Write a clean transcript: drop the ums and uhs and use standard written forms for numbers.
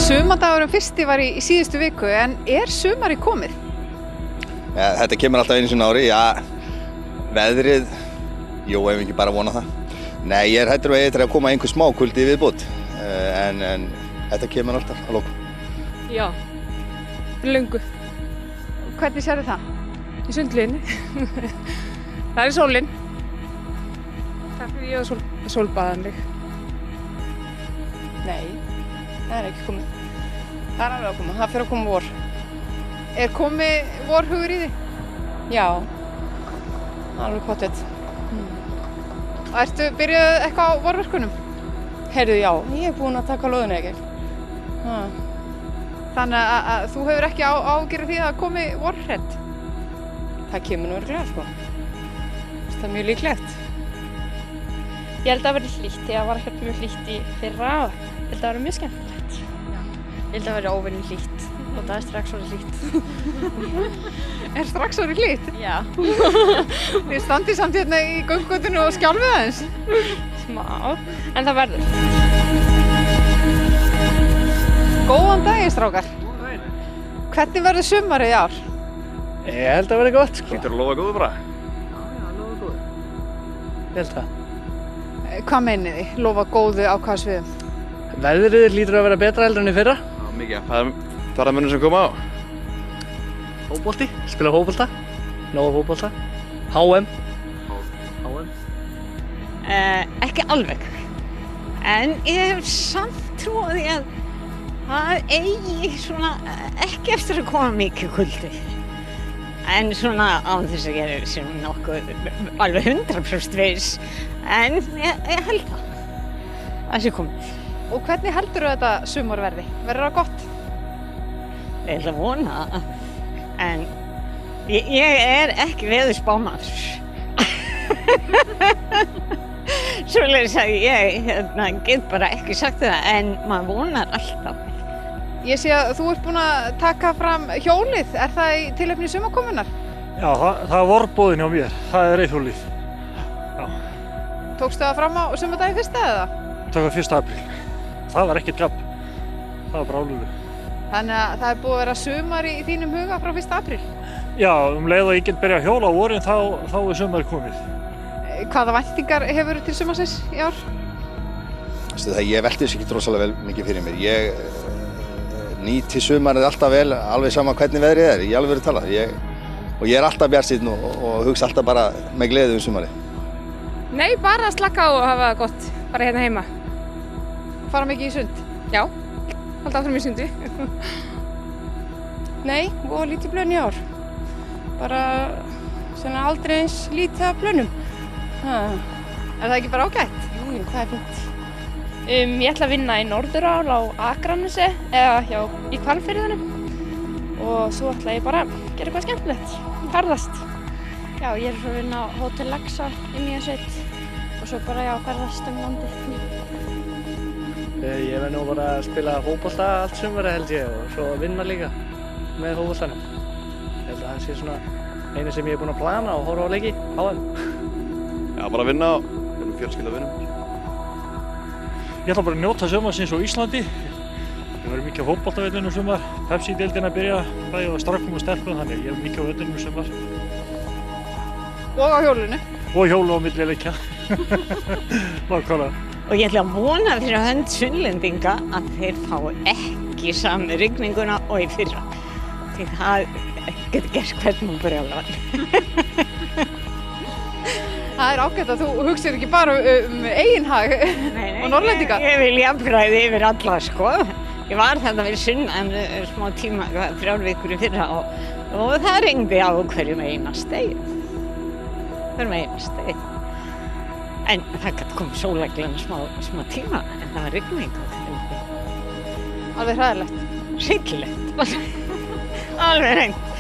Sumardagurinn fyrsti var í síðustu viku, en sumarið komið? Ja, þetta kemur alltaf einu sinni ári, já, veðrið, jú, ef ekki bara vona það. Nei, ég hættur að eitthvað að koma einhver smá kuldi viðbútt, en þetta kemur alltaf að lokum. Já, löngu. Hvernig sérðu það? Í sundlauginni. Það er sólin. Það fyrir ég að sólbaða mig. Nei, það er ekki komið. Það er alveg að koma, það fyrir að koma vor. Er komið vorhugur í þig? Já, alveg pottþétt. Og ertu byrjuð eitthvað á vorverkunum? Heyrðu, já, ég er búin að taka lóðinu ekki. Þannig að þú hefur ekki áhyggjur af því að það komi vorhrett? Það kemur nú örugglega, sko. Það er mjög líklegt. Ég held að það verði hlýtt, því að það var ekkert mjög hlýtt í fyrra og ég held að það verði mjög skemmtilegt. Ég held að það verði óvenju hlýtt og það er strax orðið hlýtt. Er strax orðið hlýtt? Já. Þið standið samt hérna í göngugötunni og skjálfið aðeins? Smá, en það verður. Góðan daginn, strákar. Hvernig verður sumarið í ár? Ég held að verði gott, sko. Hlýtur að lofa góðu bara? Já, lofa góðu. Ég held það. Hvað meinið þið? Lofa góðu á hvaða sviðum? Veðrið hlýtur að vera betra heldur en í fyrra. Já, mikið. Það er mönnum sem koma á. Fótbolti, spila fótbolta. Nóga fótbolta. HM. Ekki alveg. En ég hef samt trú á því að það eigi svona ekki eftir að koma mikið kuldi. En svona án þess að ég sem nokkuð alveg 100% viss. En ég held það sé komið. Og hvernig heldurðu þetta sumar verði? Verður það gott? Ég ætla að vona það. En ég er ekki veðurspámaður. Svoleiðis að ég get bara ekki sagt það, en maður vonar alltaf. Ég sé að þú ert búin að taka fram hjólið. Er það í tilefni sumarkomunnar? Já, það er vorboðin hjá mér. Það er reiðhjólið. Já. Tókstu það fram á sumardaginn fyrsta eða? Það var 1. apríl. Það var ekkert gabb. Það var bara álölu. Þannig að það er búið að vera sumar í þínum huga frá 1. apríl? Já, leið að ég get byrjað að hjóla á vorin þá er sumarið komið. Hvaða væntingar hefur til sumarsins í ár? Ég velti þessu ekki rosalega vel mikið fyrir mér. Ég nýti sumarið alltaf vel, alveg sama hvernig veðrið er, í alvöru talað. Og ég er alltaf bjartsýnn og hugsa alltaf bara með gleði sumarið. Nei, bara að slaka á og hafa það gott, bara hérna heima. Fara mikið í sund? Já, halda áfram í sundi. Nei, og lítið plön í ár. Bara svona aldrei eins lítið af plönum. Er það ekki bara ágætt? Jú, það er fínt. Ég ætla að vinna í Norðurál á Akranesi eða í Hvalfirðinum og svo ætla ég bara að gera eitthvað skemmtilegt, ferðast. Já, ég er svo að vinna á Hótel Laxa í Nýjasveit og svo bara ferðast landið. Ég verð nú bara að spila fótbolta allt sumarið held ég og svo að vinna líka með fótboltanum. Ég held að það sé svona einu sem ég er búinn að plana og horfa á leiki á þeim. Já, bara að vinna og fjölskylda að vinna. Ég ætla bara að njóta sumarsins á Íslandi. Ég verður mikið á fótboltavellinu sumar. Pepsi-deildin að byrja bæði á strákum og stelpum, þannig ég er mikið á vellinu sumar. Og á hjólinu? Og hjólu á milli leikja. Nákvæmlega. Og ég ætla að vona fyrir hönd Sunnlendinga að þeir fái ekki sami rigninguna og í fyrra. Því það getur gert hvernig brjálæði. Það er ágætt að þú hugsir ekki bara eiginhag og Norrlendinga. Ég vil jafnræði yfir alla, sko. Ég var þarna við sunnan smá tíma, 3 vikur í fyrra og það rigndi á hverjum einastegi. Hverjum einastegi. En það gæti komið sólarglana smá tíma, en það var rigning. Alveg hræðilegt. Hryllilegt. Alveg hreint.